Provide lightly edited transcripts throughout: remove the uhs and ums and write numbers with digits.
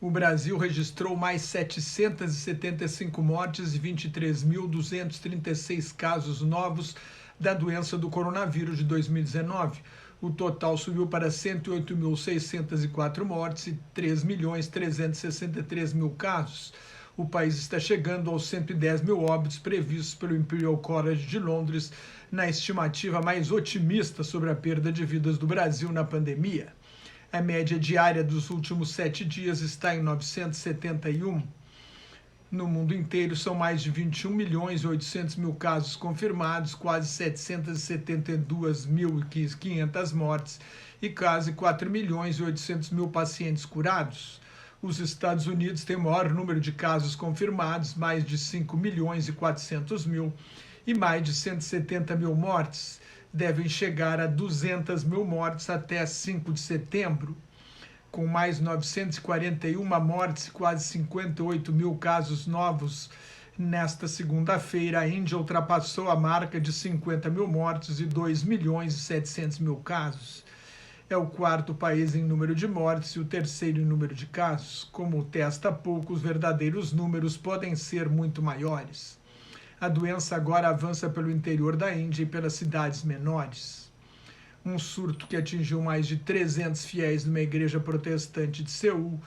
O Brasil registrou mais 775 mortes e 23.236 casos novos da doença do coronavírus de 2019. O total subiu para 108.604 mortes e 3.363.000 casos. O país está chegando aos 110 mil óbitos previstos pelo Imperial College de Londres, na estimativa mais otimista sobre a perda de vidas do Brasil na pandemia. A média diária dos últimos 7 dias está em 971. No mundo inteiro, são mais de 21.800.000 casos confirmados, quase 772.500 mortes e quase 4.800.000 pacientes curados. Os Estados Unidos têm o maior número de casos confirmados, mais de 5.400.000, e mais de 170.000 mortes. Devem chegar a 200.000 mortes até 5 de setembro. Com mais 941 mortes e quase 58.000 casos novos nesta segunda-feira, a Índia ultrapassou a marca de 50.000 mortes e 2.700.000 casos. É o quarto país em número de mortes e o terceiro em número de casos. Como testa pouco, os verdadeiros números podem ser muito maiores. A doença agora avança pelo interior da Índia e pelas cidades menores. Um surto que atingiu mais de 300 fiéis numa igreja protestante de Seul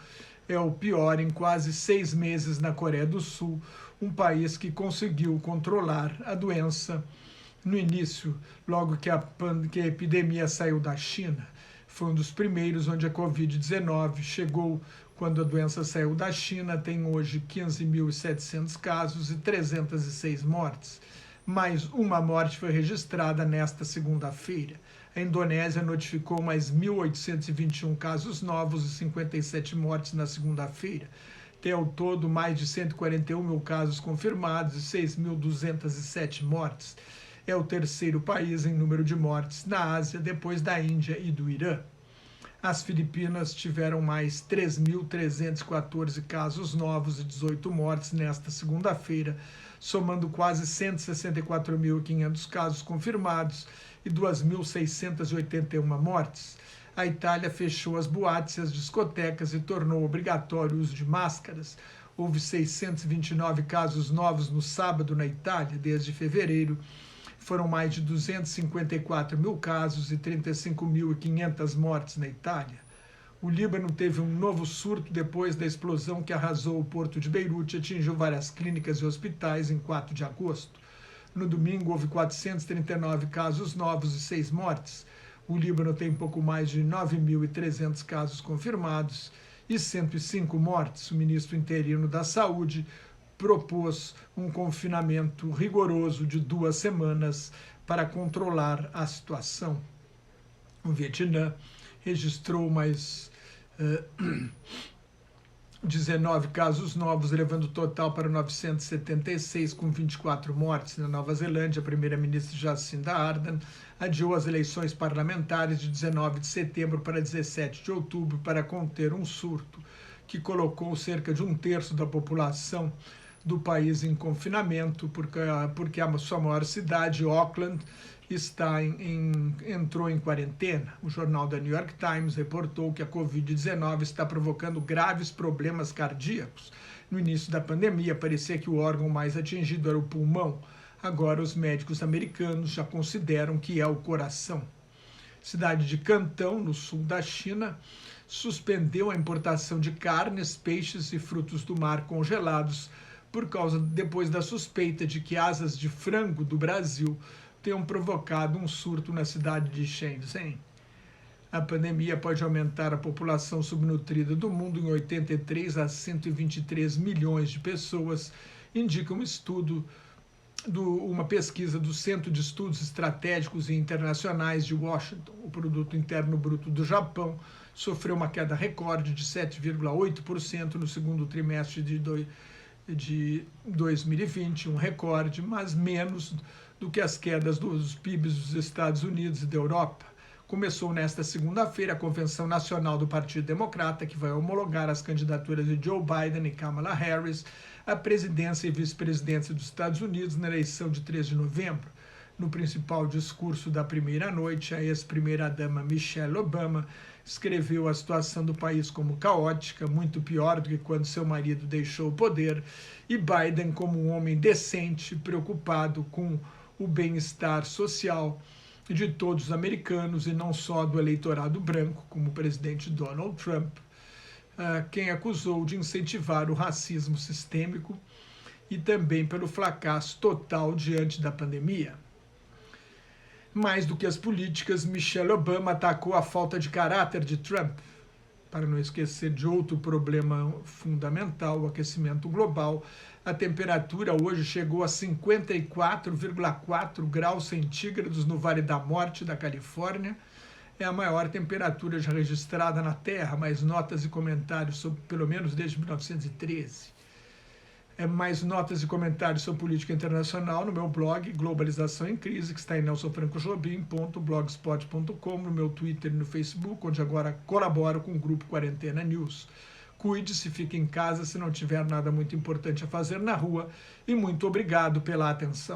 é o pior em quase 6 meses na Coreia do Sul, um país que conseguiu controlar a doença no início, logo que a epidemia saiu da China. Foi um dos primeiros onde a Covid-19 chegou quando a doença saiu da China. Tem hoje 15.700 casos e 306 mortes. Mais uma morte foi registrada nesta segunda-feira. A Indonésia notificou mais 1.821 casos novos e 57 mortes na segunda-feira. Tem ao todo mais de 141.000 casos confirmados e 6.207 mortes. É o terceiro país em número de mortes na Ásia, depois da Índia e do Irã. As Filipinas tiveram mais 3.314 casos novos e 18 mortes nesta segunda-feira, somando quase 164.500 casos confirmados e 2.681 mortes. A Itália fechou as boates e as discotecas e tornou obrigatório o uso de máscaras. Houve 629 casos novos no sábado na Itália, desde fevereiro. Foram mais de 254.000 casos e 35.500 mortes na Itália. O Líbano teve um novo surto depois da explosão que arrasou o porto de Beirute e atingiu várias clínicas e hospitais em 4 de agosto. No domingo, houve 439 casos novos e 6 mortes. O Líbano tem pouco mais de 9.300 casos confirmados e 105 mortes. O ministro interino da Saúde propôs um confinamento rigoroso de 2 semanas para controlar a situação. O Vietnã registrou mais 19 casos novos, levando o total para 976, com 24 mortes. Na Nova Zelândia, a primeira-ministra Jacinda Ardern adiou as eleições parlamentares de 19 de setembro para 17 de outubro para conter um surto que colocou cerca de 1/3 da população do país em confinamento, porque a sua maior cidade, Auckland, entrou em quarentena. O jornal da New York Times reportou que a Covid-19 está provocando graves problemas cardíacos. No início da pandemia, parecia que o órgão mais atingido era o pulmão. Agora, os médicos americanos já consideram que é o coração. Cidade de Cantão, no sul da China, suspendeu a importação de carnes, peixes e frutos do mar congelados depois da suspeita de que asas de frango do Brasil tenham provocado um surto na cidade de Shenzhen. A pandemia pode aumentar a população subnutrida do mundo em 83 a 123 milhões de pessoas, indica um estudo uma pesquisa do Centro de Estudos Estratégicos e Internacionais de Washington. O produto interno bruto do Japão sofreu uma queda recorde de 7,8% no segundo trimestre de 2020, um recorde, mas menos do que as quedas dos PIBs dos Estados Unidos e da Europa. Começou nesta segunda-feira a Convenção Nacional do Partido Democrata, que vai homologar as candidaturas de Joe Biden e Kamala Harris à presidência e vice-presidência dos Estados Unidos na eleição de 3 de novembro. No principal discurso da primeira noite, a ex-primeira-dama Michelle Obama escreveu a situação do país como caótica, muito pior do que quando seu marido deixou o poder, e Biden como um homem decente, preocupado com o bem-estar social de todos os americanos e não só do eleitorado branco, como o presidente Donald Trump, quem acusou de incentivar o racismo sistêmico e também pelo fracasso total diante da pandemia. Mais do que as políticas, Michelle Obama atacou a falta de caráter de Trump, para não esquecer de outro problema fundamental, o aquecimento global. A temperatura hoje chegou a 54,4 graus centígrados no Vale da Morte da Califórnia. É a maior temperatura já registrada na Terra, mais notas e comentários sobre, pelo menos desde 1913. Mais notas e comentários sobre política internacional no meu blog Globalização em Crise, que está em nelsonfrancojobim.blogspot.com, no meu Twitter e no Facebook, onde agora colaboro com o grupo Quarentena News. Cuide-se, fique em casa se não tiver nada muito importante a fazer na rua, e muito obrigado pela atenção.